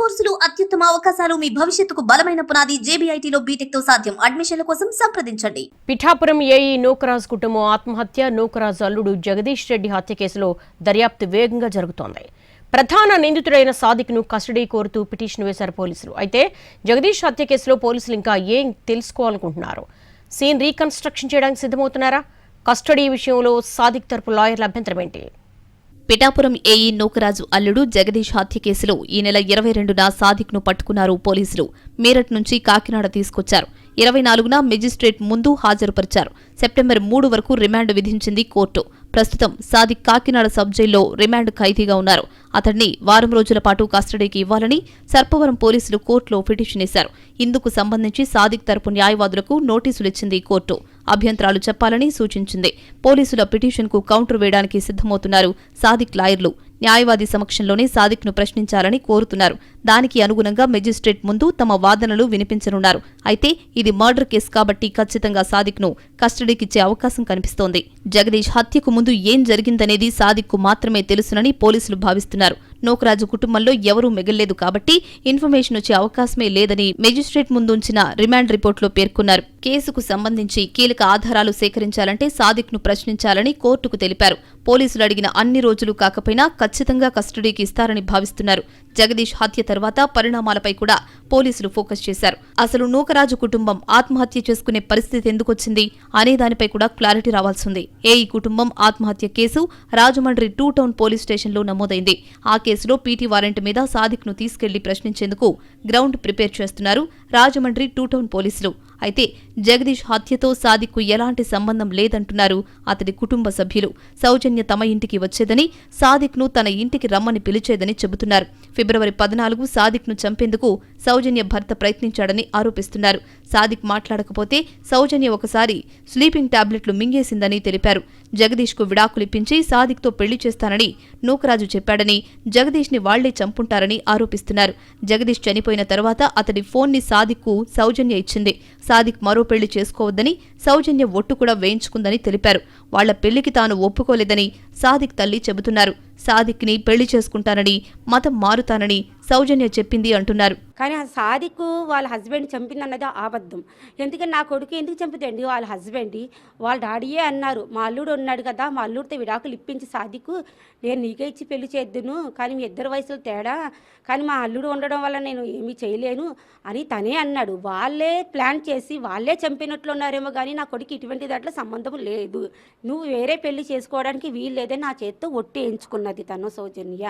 కోర్సులు అత్యుత్తమ అవకాశాలు మీ భవిష్యత్తుకు బలమైన పునాది జేబీఐటీలో బీటెక్ తో సాధ్యం. అడ్మిషన్ల కోసం సంప్రదించండి. పిఠాపురం ఏఈ నూకరాజ్ కుటుంబం ఆత్మహత్య. నూకరాజ్ అల్లుడు జగదీష్ రెడ్డి హత్య కేసులో దర్యాప్తు వేగంగా జరుగుతోంది. ప్రధాన నిందితుడైన సాదిక్ను కస్టడీ కోరుతూ పిటిషన్ వేశారు పోలీసులు. అయితే జగదీష్ హత్య కేసులో పోలీసులు ఇంకా ఏం తెలుసుకోవాలనుకుంటున్నారు? సీన్ రీకన్స్ట్రక్షన్ చేయడానికి సిద్ధమవుతున్నారా? కస్టడీ విషయంలో సాదిక్ తరపు లాయర్ల అభ్యంతరం ఏంటి? పిఠాపురం ఏఈ నూకరాజు అల్లుడు జగదీష్ హత్య కేసులో ఈ నెల 22న సాదిక్ను పట్టుకున్నారు పోలీసులు. మీరట్ నుంచి కాకినాడ తీసుకొచ్చారు. 24న మెజిస్ట్రేట్ ముందు హాజరుపరిచారు. సెప్టెంబర్ 3 వరకు రిమాండ్ విధించింది కోర్టు. ప్రస్తుతం సాదిక్ కాకినాడ సబ్ జైల్లో రిమాండ్ ఖైదీగా ఉన్నారు. అతడిని వారం రోజుల పాటు కస్టడీకి ఇవ్వాలని సర్పవరం పోలీసులు కోర్టులో పిటిషన్ వేశారు. ఇందుకు సంబంధించి సాదిక్ తరపు న్యాయవాదులకు నోటీసులిచ్చింది కోర్టు. అభ్యంతరాలు చెప్పాలని సూచించింది. పోలీసుల పిటిషన్కు కౌంటర్ వేయడానికి సిద్ధమవుతున్నారు సాదిక్ లాయర్లు. న్యాయవాది సమక్షంలోనే సాదిక్ను ప్రశ్నించాలని కోరుతున్నారు. దానికి అనుగుణంగా మెజిస్ట్రేట్ ముందు తమ వాదనలు వినిపించనున్నారు. అయితే ఇది మర్డర్ కేసు కాబట్టి ఖచ్చితంగా సాదిక్ను కస్టడీకిచ్చే అవకాశం కనిపిస్తోంది. జగదీష్ హత్యకు ముందు ఏం జరిగిందనేది సాదిక్కు మాత్రమే తెలుసునని పోలీసులు భావిస్తున్నారు. నూకరాజు కుటుంబంలో ఎవరూ మిగల్లేదు కాబట్టి ఇన్ఫర్మేషన్ వచ్చే అవకాశమే లేదని మెజిస్ట్రేట్ ముందుంచిన రిమాండ్ రిపోర్టులో పేర్కొన్నారు. కేసుకు సంబంధించి కీలక ఆధారాలు సేకరించాలంటే సాదిక్ను ప్రశ్నించాలని కోర్టుకు తెలిపారు. పోలీసులు అడిగిన అన్ని రోజులు కాకపోయినా ఖచ్చితంగా కస్టడీకి ఇస్తారని భావిస్తున్నారు. జగదీష్ హత్య తర్వాత పరిణామాలపై కూడా పోలీసులు ఫోకస్ చేశారు. అసలు నూకరాజు కుటుంబం ఆత్మహత్య చేసుకునే పరిస్థితి ఎందుకొచ్చింది అనే దానిపై కూడా క్లారిటీ రావాల్సింది. ఏఈ కుటుంబం ఆత్మహత్య కేసు రాజమండ్రి 2 టౌన్ పోలీస్ స్టేషన్లో నమోదైంది. ఆ కేసులో పీటీ వారెంట్ మీద సాదిక్ను తీసుకెళ్లి ప్రశ్నించేందుకు గ్రౌండ్ ప్రిపేర్ చేస్తున్నారు రాజమండ్రి 2 టౌన్ పోలీసులు. అయితే జగదీష్ హత్యతో సాదిక్కు ఎలాంటి సంబంధం లేదంటున్నారు అతడి కుటుంబ సభ్యులు. సౌజన్య తమ ఇంటికి వచ్చేదని, సాదిక్ను తన ఇంటికి రమ్మని పిలిచేదని చెబుతున్నారు. ఫిబ్రవరి 14 సాదిక్ను చంపేందుకు సౌజన్య భర్త ప్రయత్నించాడని ఆరోపిస్తున్నారు. సాదిక్ మాట్లాడకపోతే సౌజన్య ఒకసారి స్లీపింగ్ టాబ్లెట్లు మింగేసిందని తెలిపారు. జగదీష్కు విడాకులిప్పించి సాదిక్తో పెళ్లి చేస్తానని నూకరాజు చెప్పాడని, జగదీష్ని వాళ్లే చంపుంటారని ఆరోపిస్తున్నారు. జగదీష్ చనిపోయిన తర్వాత అతడి ఫోన్ని సాదిక్కు సౌజన్య ఇచ్చింది. సాదిక్ మరో పెళ్లి చేసుకోవద్దని, సౌజన్య ఒట్టు కూడా వేయించుకుందని తెలిపారు. వాళ్ల పెళ్లికి తాను ఒప్పుకోలేదని సాదిక్ తల్లి చెబుతున్నారు. సాదిక్ని పెళ్లి చేసుకుంటానని, మతం మారుతానని సౌజన్య చెప్పింది అంటున్నారు. కానీ ఆ సాదిక్ వాళ్ళ హస్బెండ్ చంపిందన్నది అబద్ధం. ఎందుకంటే నా కొడుకు ఎందుకు చంపుతండి? వాళ్ళ హస్బెండ్ వాళ్ళ డాడీయే అన్నారు. మా అల్లుడు ఉన్నాడు కదా, మా అల్లుడితో విడాకులు ఇప్పించి సాదిక్ నేను నీకే ఇచ్చి పెళ్లి చేద్దును, కానీ మీ ఇద్దరు వయసులు తేడా, కానీ మా అల్లుడు ఉండడం వల్ల నేను ఏమీ చేయలేను అని తనే అన్నాడు. వాళ్ళే ప్లాన్ చేసి వాళ్ళే చంపినట్లు ఉన్నారేమో, కానీ నా కొడుకు ఇటువంటి దాంట్లో సంబంధం లేదు. నువ్వు వేరే పెళ్లి చేసుకోవడానికి వీలు లేదని నా చేతితో ఒట్టేయించుకున్నది తను సౌజన్య.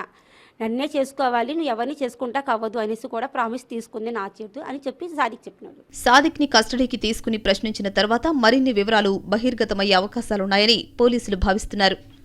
నన్నే చేసుకోవాలి, నువ్వు ఎవరిని చేసుకుంటా అవ్వదు అనేసి కూడా ప్రామిస్ తీసుకుంది నా చేతు అని చెప్పి సాదిక్ చెప్పినాడు. సాదిక్ ని కస్టడీకి తీసుకుని ప్రశ్నించిన తర్వాత మరిన్ని వివరాలు బహిర్గతమయ్యే అవకాశాలున్నాయని పోలీసులు భావిస్తున్నారు.